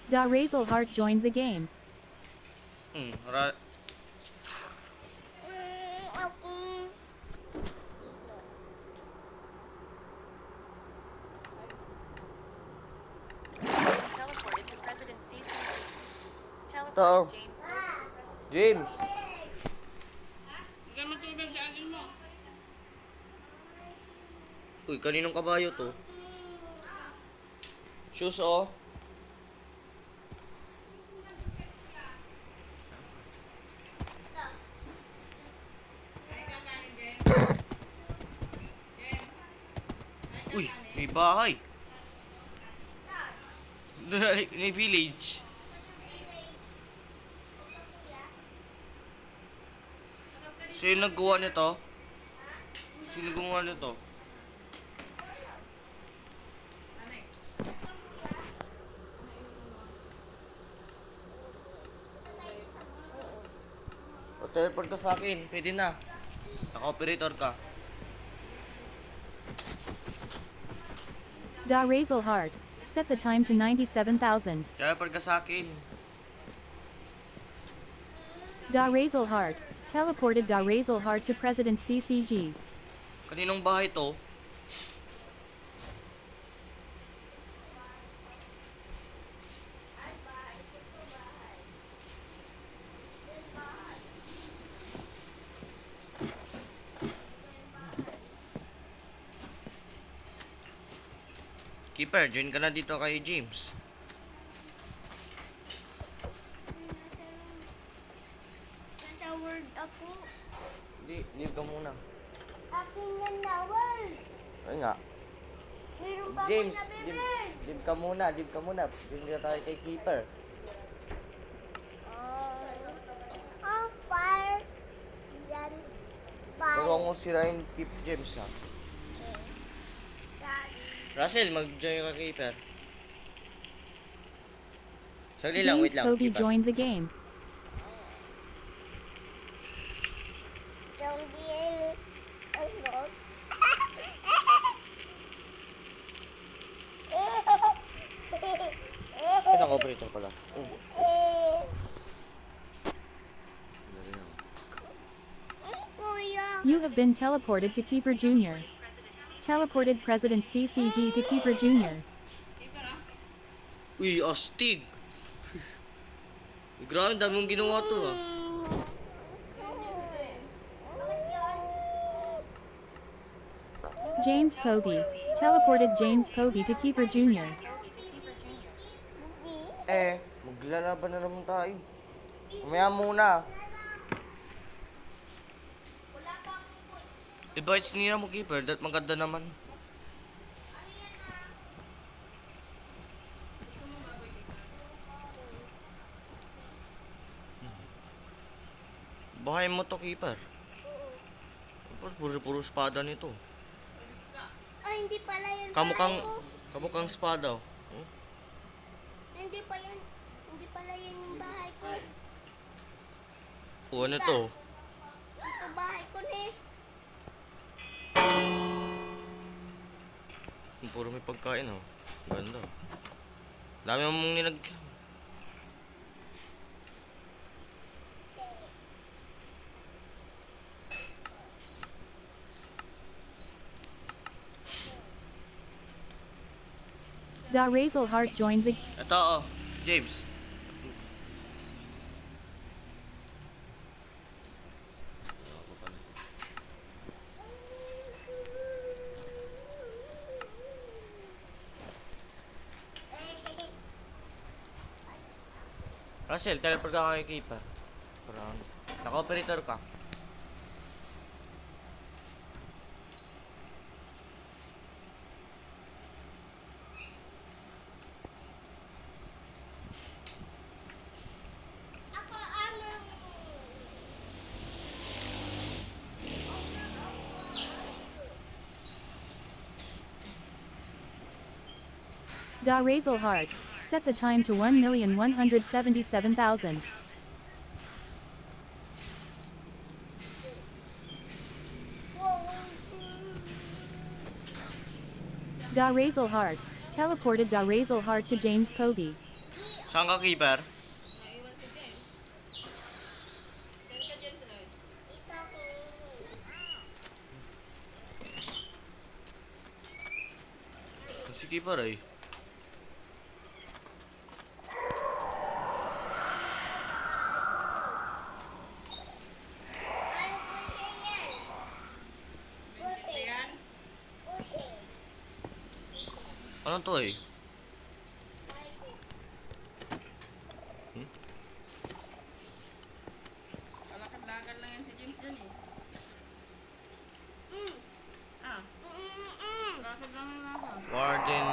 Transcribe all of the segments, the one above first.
Da Razel Heart joined the game. Hmm, Teleported to President CCG. Tao. Teleported James Cody to President. James. Huwag matubig sa akin mo. Uy, kaninong kabayo to? Shoes oh. Uy, may bahay. May village. Sino naggawa nito? Sino gumawa nito? O, teleport ka sa akin. Pwede na. Naka-operator ka. Da Razel Heart. Set the time to 97,000. Teleport ka sa akin. Da Razel Heart. Teleported Da Razel Heart to President CCG. Kaninong bahay to? Keeper, join ka na dito kay James. Sa word ako. Hindi, leave ka muna. Akin yan na word. Ay nga. Meron pa James, ako na bebe. leave ka muna, leave ka muna. Join ka tayo kay Keeper. Fire. Yan. Pero Fire. huwag mong sirain Keep James ha. Sorry. Russell, mag-join ka kay Keeper. Sagli lang, wait James lang. Cody Keeper. joined the game. Zombie ini. Ano? Ay, naka-operator pala. Kuya. You have been teleported to Keeper Jr. Teleported President CCG to Keeper Jr. Uy, astig! Grabe, dami mong ginawa to ha. James Cody. Teleported James Cody to Keeper Jr. Maglalaban na naman tayo. Mamaya muna. I-bites nila mo, Keeper. Dat maganda naman. Bahay mo to, Keeper. Puro espada nito. Ay, hindi pala yan. Kamukang, bahay ko. kamukang espada. Oh. Hindi pa yan. Hindi pala yan yung bahay ko. Oh, ano to? Ito bahay ko ni. Puro may pagkain, oh. Ganda. Dami mong nilag... Da Razel Heart joined the Ito, oh. James. Russell, teleport ka kay Keeper. Parang, naka-operator ka. Ako ano. Da Razel Heart. Set the time to 1,177,000. Da Razel Heart. Teleported Da Razel Heart to James Cody. Saan ka, keeper? Naiwan si James. Saan ka, James? Ito ko. Si keeper ay. Ay, pusin yan. Pusin. Yan. Pusin. Ano to eh? Palakad-lakad lang yan si James dyan eh. Ah, lakad lang yung lakad. Warden.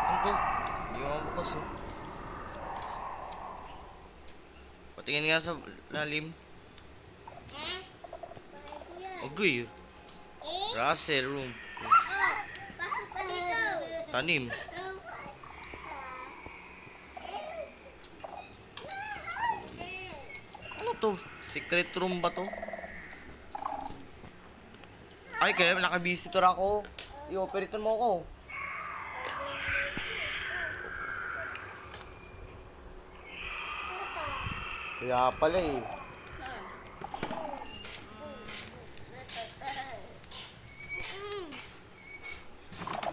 Ano to? Hindi ko mabukas oh. Patingin nga sa lalim. Agoy. Russell room. Pasok ka dito. Tanim. Ano to? Secret room ba to? Ay, kaya naka-visitor ako. I-operate mo ako. Kaya pala eh.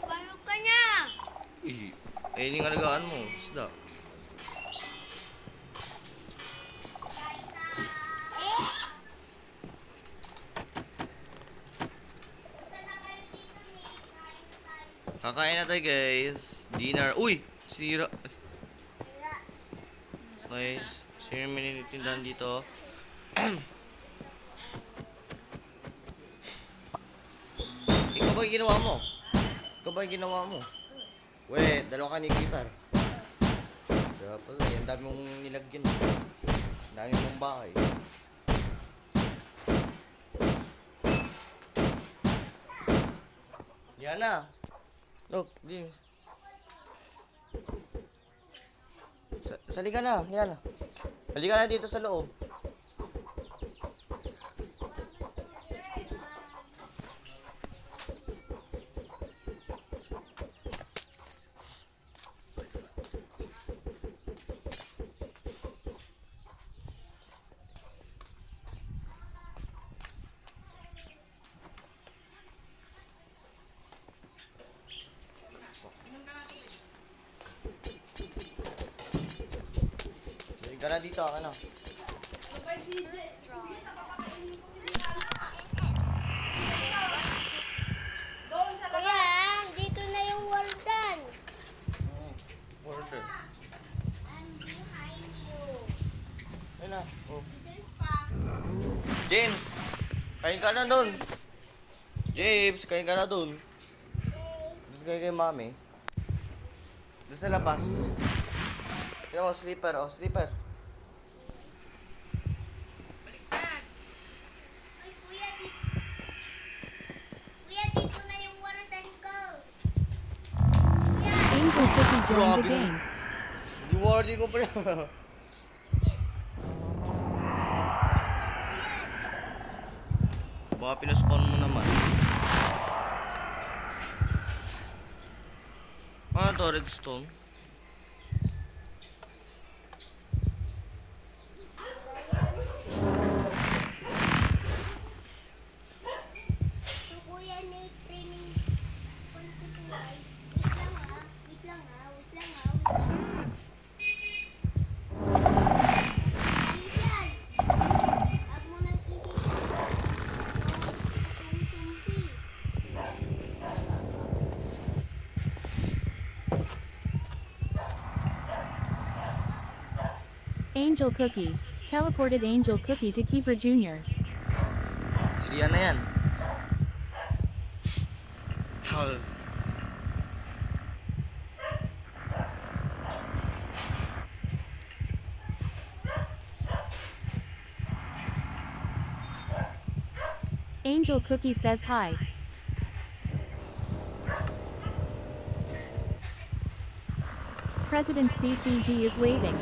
Paano ka na? Ayun yung alagaan mo. Isda. Kakain na tayo guys. Dinner. Uy! Sira. Okay. Sino yung minitindahan dito? Ikaw ba yung ginawa mo? Ikaw ba yung ginawa mo? Wait, dalawa ka ni keeper. Kaya pala, ang dami mong nilagyan. Ang dami mong bahay. Yan na. Look, James. Sali ka na, yan. Halika na dito sa loob. Halika na dito, ano? Kuya, dito na yung warden. Order. I'm behind you. Ayun na. Oh. James! Kain ka na dun. James, kain ka na dun. Doon kayo kay mami. Doon sa labas. Tignan mo, sleeper. Oh, sleeper. Ay, kuya, dito na yung warden ko. Kuya, Angel Cookie joined Grabe the game. Rewarding ko pala. Baka pinaspawn mo naman. Ano to, redstone? so kuya, training. Wait lang ha. Wait lang ha. Wait lang ha. Iyan. Huwag mo nang isipin. Yung sumpi. Angel Cookie. Teleported Angel Cookie to Keeper Jr. Silihan na yan. Angel Cookie says hi. President CCG is waving.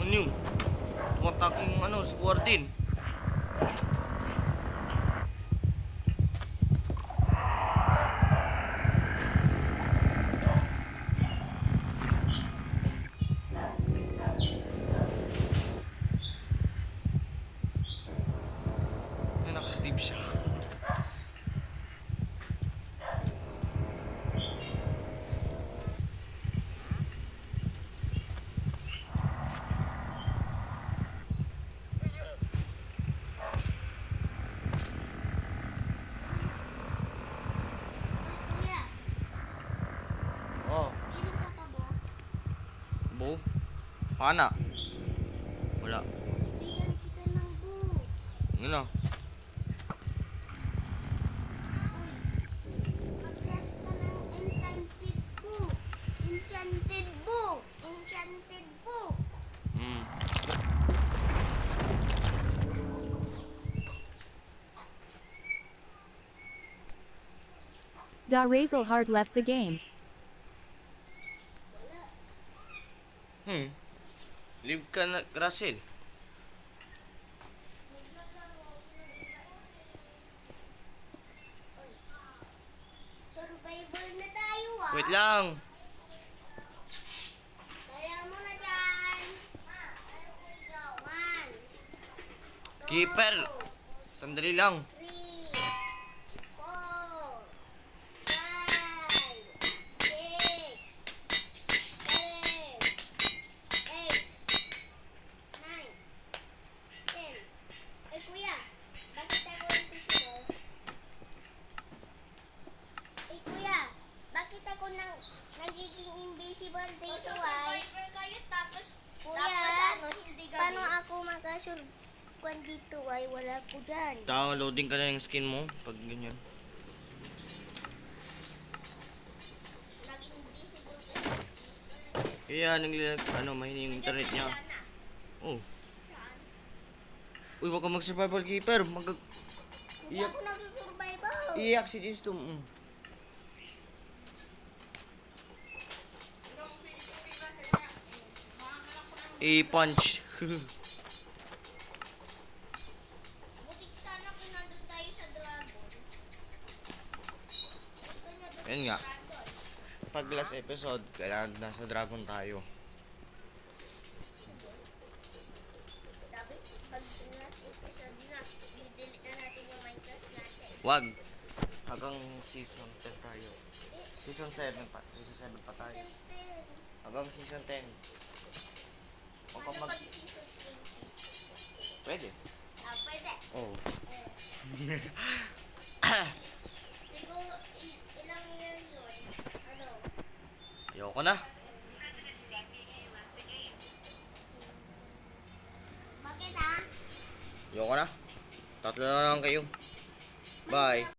Ano yun? Tumataking ano, si Warden. Ay, naka-Steve siya. Kuya, Oh, meron ka pa ba? bo. Pana. Wala. Bigyan kita ng book. Ano na? Mag-class ka ng enchanted book. Enchanted book. Enchanted book. Hmm. Da Razelhard left the game. Leave ka na, Russell. Survival na tayo ah. Wait lang. Kaya mo na dyan. One. Keeper. Sandali lang. 3, 4, 5, 6, 7, 8, 9, 10. Ay kuya, bakit ako invisible? Ay kuya, bakit ako nagiging invisible dito ay? Survivor kayo tapos Kuya, ano, hindi paano galing. ako makasurkwan dito ay wala ko dyan? Downloading ka na yung skin mo. Pag ganyan. Naging invisible ka. Kaya mahina yung internet niya. Oh. Uy, wag ka mag-survival keeper. Hindi ako nagsusurvival. Iyak si Disto. Mm. I-punch. Buti sana kung nandun tayo sa dragon. Gusto niya doon Yan nga. sa dragon. Pag last episode, kailangan nasa dragon tayo. Sabi, pag last episode na, i-delete na natin yung Minecraft natin. Wag. Hanggang season 10 tayo. Season 7 pa. Season 7 pa tayo. Siyempre, Hanggang season 10. Huwag ano kang mag... pag season 20? Pwede. Pwede. Oh. Siguro, ilang year yun? Ano? Ayoko na. Bakit ah? Ayoko na. Tatlo na lang kayo. Bye.